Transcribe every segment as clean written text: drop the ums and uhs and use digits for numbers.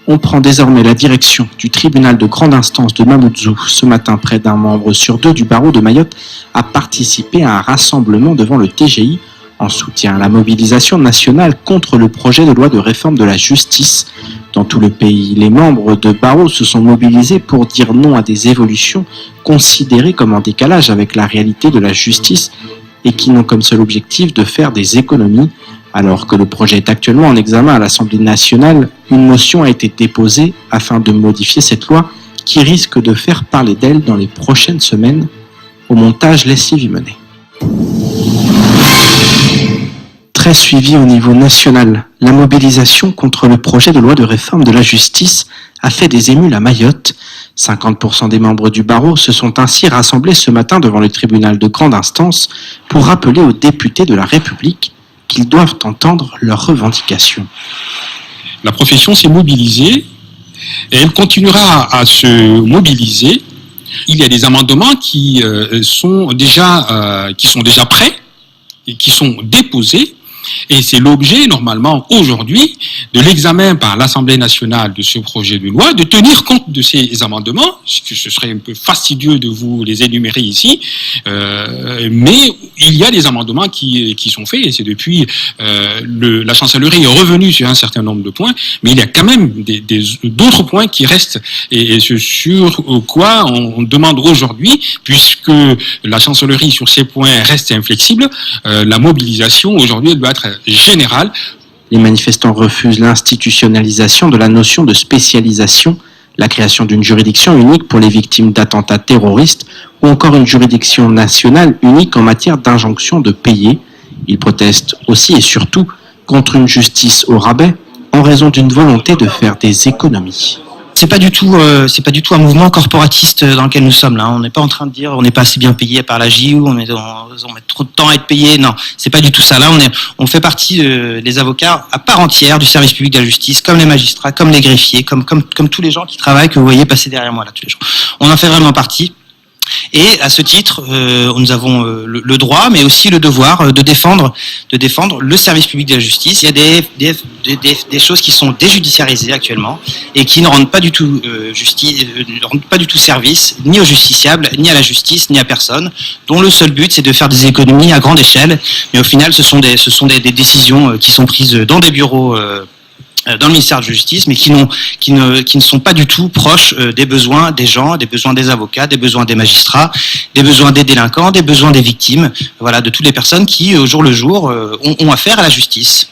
On prend désormais la direction du tribunal de grande instance de Mamoudzou. Ce matin, près d'un membre sur deux du barreau de Mayotte a participé à un rassemblement devant le TGI en soutien à la mobilisation nationale contre le projet de loi de réforme de la justice. Dans tout le pays, les membres de barreau se sont mobilisés pour dire non à des évolutions considérées comme en décalage avec la réalité de la justice et qui n'ont comme seul objectif de faire des économies. Alors que le projet est actuellement en examen à l'Assemblée nationale, une motion a été déposée afin de modifier cette loi qui risque de faire parler d'elle dans les prochaines semaines. Au montage, Leslie Vimonet. Très suivie au niveau national, la mobilisation contre le projet de loi de réforme de la justice a fait des émules à Mayotte. 50% des membres du barreau se sont ainsi rassemblés ce matin devant le tribunal de grande instance pour rappeler aux députés de la République qu'ils doivent entendre leurs revendications. La profession s'est mobilisée et elle continuera à se mobiliser. Il y a des amendements qui sont déjà prêts et qui sont déposés. Et c'est l'objet, normalement, aujourd'hui, de l'examen par l'Assemblée nationale de ce projet de loi, de tenir compte de ces amendements. Ce serait un peu fastidieux de vous les énumérer ici, mais il y a des amendements qui sont faits, et c'est depuis la chancellerie est revenue sur un certain nombre de points, mais il y a quand même d'autres points qui restent, et ce sur quoi on demande aujourd'hui, puisque la chancellerie sur ces points reste inflexible, la mobilisation aujourd'hui doit être générale. Les manifestants refusent l'institutionnalisation de la notion de spécialisation, la création d'une juridiction unique pour les victimes d'attentats terroristes ou encore une juridiction nationale unique en matière d'injonction de payer. Ils protestent aussi et surtout contre une justice au rabais en raison d'une volonté de faire des économies. C'est pas du tout un mouvement corporatiste dans lequel nous sommes là. On n'est pas en train de dire on n'est pas assez bien payé par la JU, on met trop de temps à être payé. Non, c'est pas du tout ça. Là, on fait partie des avocats à part entière du service public de la justice, comme les magistrats, comme les greffiers, comme tous les gens qui travaillent que vous voyez passer derrière moi là tous les jours. On en fait vraiment partie. Et à ce titre, nous avons le droit, mais aussi le devoir de défendre le service public de la justice. Il y a des choses qui sont déjudiciarisées actuellement et qui ne rendent pas du tout service ni aux justiciables, ni à la justice, ni à personne, dont le seul but c'est de faire des économies à grande échelle. Mais au final, ce sont des décisions qui sont prises dans des bureaux dans le ministère de la Justice, mais qui ne sont pas du tout proches des besoins des gens, des besoins des avocats, des besoins des magistrats, des besoins des délinquants, des besoins des victimes, voilà, de toutes les personnes qui, au jour le jour, ont affaire à la justice.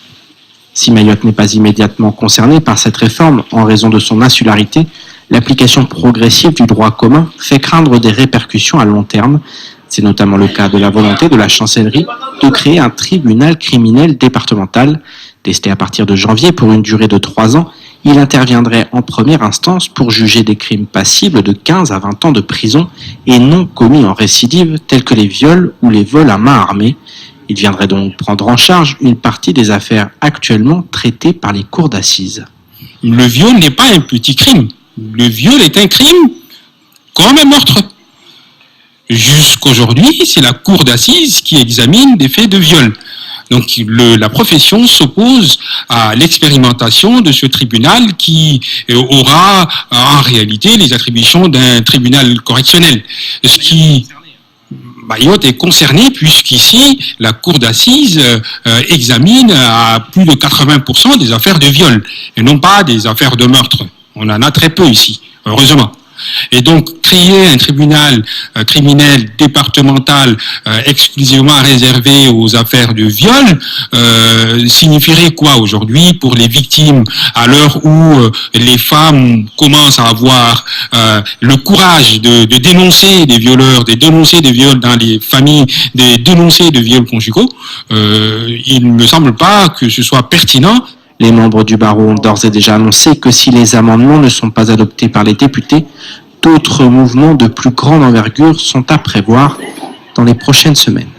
Si Mayotte n'est pas immédiatement concernée par cette réforme en raison de son insularité, l'application progressive du droit commun fait craindre des répercussions à long terme. C'est notamment le cas de la volonté de la chancellerie de créer un tribunal criminel départemental. Testé à partir de janvier pour une durée de 3 ans, il interviendrait en première instance pour juger des crimes passibles de 15 à 20 ans de prison et non commis en récidive tels que les viols ou les vols à main armée. Il viendrait donc prendre en charge une partie des affaires actuellement traitées par les cours d'assises. Le viol n'est pas un petit crime. Le viol est un crime comme un meurtre. Jusqu'aujourd'hui, c'est la cour d'assises qui examine des faits de viol. Donc la profession s'oppose à l'expérimentation de ce tribunal qui aura en réalité les attributions d'un tribunal correctionnel. Ce qui Mayotte est concerné puisqu'ici la cour d'assises examine à plus de 80% des affaires de viol et non pas des affaires de meurtre. On en a très peu ici, heureusement. Et donc, créer un tribunal criminel départemental exclusivement réservé aux affaires de viol signifierait quoi aujourd'hui pour les victimes à l'heure où les femmes commencent à avoir le courage de dénoncer des violeurs, de dénoncer des viols dans les familles, de dénoncer des viols conjugaux. Il ne me semble pas que ce soit pertinent. Les membres du barreau ont d'ores et déjà annoncé que si les amendements ne sont pas adoptés par les députés, d'autres mouvements de plus grande envergure sont à prévoir dans les prochaines semaines.